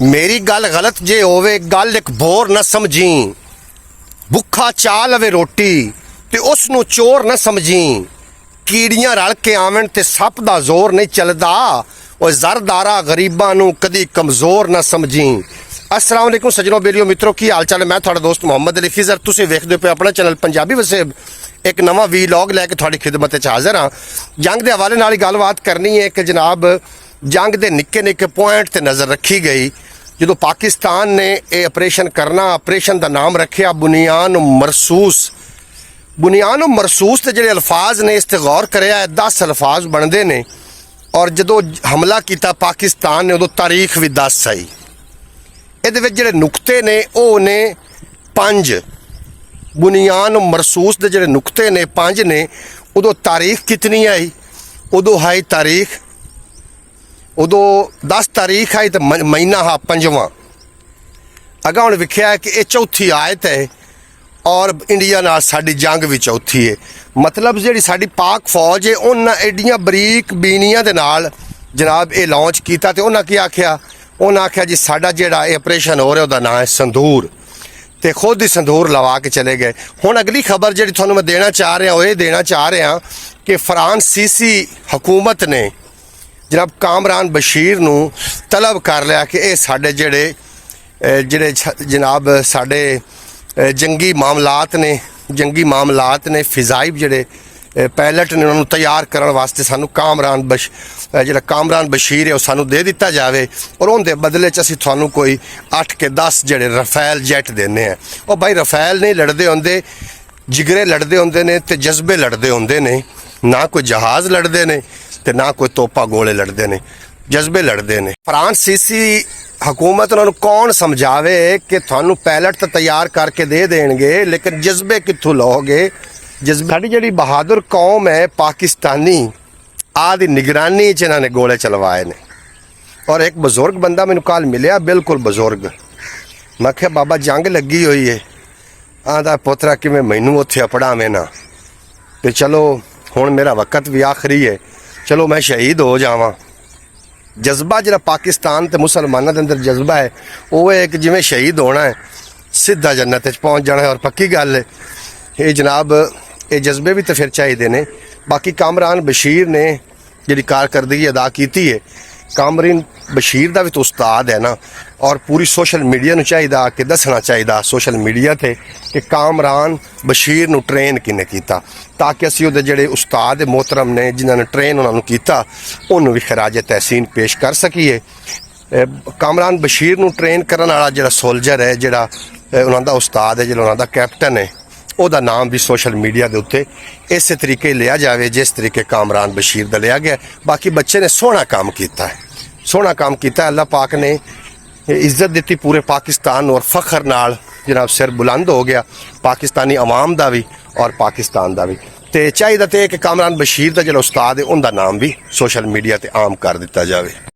मेरी गल गलत जे होवे गल एक बोर न समझी। भुखा चा लवे रोटी ते उसनू चोर न समझी। कीड़ियां रल के आवन ते सप दा जोर नहीं चलदा। और जरदारा गरीबां नू कदी कमजोर न समझी। अस्सलाम वालेकुम सजनों बेलियो मित्रों, की हाल चाल है। मैं थोड़ा दोस्त मोहम्मद अली खिजर, तुसीं वेखदे पे अपना चैनल पंजाबी वसेब। एक नवा वीलॉग लैके थोड़ी खिदमत च हाजिर हाँ। जंग के हवाले नाल गलबात करनी है कि जनाब जंग के निक्के निक्के पॉइंट ते नज़र रखी गई। जो पाकिस्तान ने यह ऑपरेशन करना, ऑपरेशन का नाम रखा बुनियान मरसूस। बुनियान मरसूस के जोड़े अल्फाज ने इस ते गौर कराया 10 अल्फाज बनते ने। और जो हमला किया पाकिस्तान ने उदों तारीख भी 10 आई। ये जोड़े नुकते ने वो ने 5। बुनियान मरसूस के जोड़े नुकते ने 5 ने। उदों तारीख कितनी आई? उदों आई तारीख, उदों 10 तारीख आई तो महीना हा 5वां। अगर हम वेख्या कि यह चौथी आयत है और इंडिया नाल साडी जंग भी चौथी है। मतलब जी साडी पाक फौज है उन्हें एडियां बरीक बीनियां दे नाल जनाब ये लॉन्च किया। तो उन्हें की आख्या? उन्हें आख्या जी साडा जिहड़ा ये ऑपरेशन हो रहा उसका नाम है संदूर। तो खुद ही संदूर लवा के चले गए। हुण अगली खबर जी तुहानूं मैं देना चाह रहा वो ये देना चाह रहा कि फ्रांसीसी हुकूमत ने जनाब कामरान बशीर नूं तलब कर लिया कि ये साडे जिहड़े जनाब साडे जंगी मामलात ने फिजाइब जिहड़े पैलट ने उन्होंने तैयार करने वास्ते सानू कामरान बशीर है सानू दे दिता जाए। और उनके बदले च असीं तुहानूं कोई 8 के 10 जिहड़े रफेल जैट देने हैं। और भाई रफेल नहीं लड़ते होंदे, जिगरे लड़ते होंदे ने ते जज्बे लड़ते होंदे ने। ना कोई जहाज़ लड़ते ने ते ना कोई तोपा गोले लड़ते ने, जज्बे लड़ते ने। फ्रांसीसी हुकूमत उन्होंने कौन समझावे कि थानू पैलट तो तैयार करके दे देंगे लेकिन जज्बे कित्थों लोगे? साडी जिहड़ी बहादुर कौम है पाकिस्तानी आदि निगरानी च इन्होंने गोले चलवाए ने। और एक बजुर्ग बंदा मैनू कल मिलिया, बिल्कुल बजुर्ग। मैं क्या बाबा जंग लगी हुई है, आंदा पुत्रा कि मैनू उत्थे पढ़ावे ना। तो चलो हुण मेरा वक़्त भी आखिरी है, चलो मैं शहीद हो जावां। जज्बा जो पाकिस्तान ते मुसलमानों के अंदर जज्बा है वो है कि जिमें शहीद होना है सीधा जन्नत पहुँच जाना है। और पक्की गल है ये जनाब, ये जज्बे भी तो फिर चाहिए ने। बाकी कामरान बशीर ने जी कारकर्दगी अदा की है। कामरान बशीर का भी तो उस्ताद है ना। और पूरी सोशल मीडिया नूं चाहिए कि दसना चाहिए सोशल मीडिया ते कि कामरान बशीर नूं ट्रेन किने कीता, ताकि असीं उहदे जिहड़े उस्ताद मोहतरम ने जिन्होंने ट्रेन उन्होंने कीता उन्होंने भी खराज तहसीन पेश कर सकीए। कामरान बशीर नूं ट्रेन करने वाला जिहड़ा सोल्जर है, जिहड़ा उन्हां दा उस्ताद है, जिहड़ा उन्हां दा कैप्टन है, ਉਹਦਾ नाम भी सोशल मीडिया के उत्ते इस तरीके लिया जाए जिस तरीके कामरान बशीर का लिया गया। बाकी बच्चे ने सोहना काम किया है, सोहना काम किया। अल्लाह पाक ने इज्जत दी पूरे पाकिस्तान और फखर नाल जनाब सिर बुलंद हो गया पाकिस्तानी अवाम का भी और पाकिस्तान का भी। तो चाहिए तो कि कामरान बशीर का जो उस्ताद है उनका नाम भी सोशल मीडिया पर आम कर दिता जाए।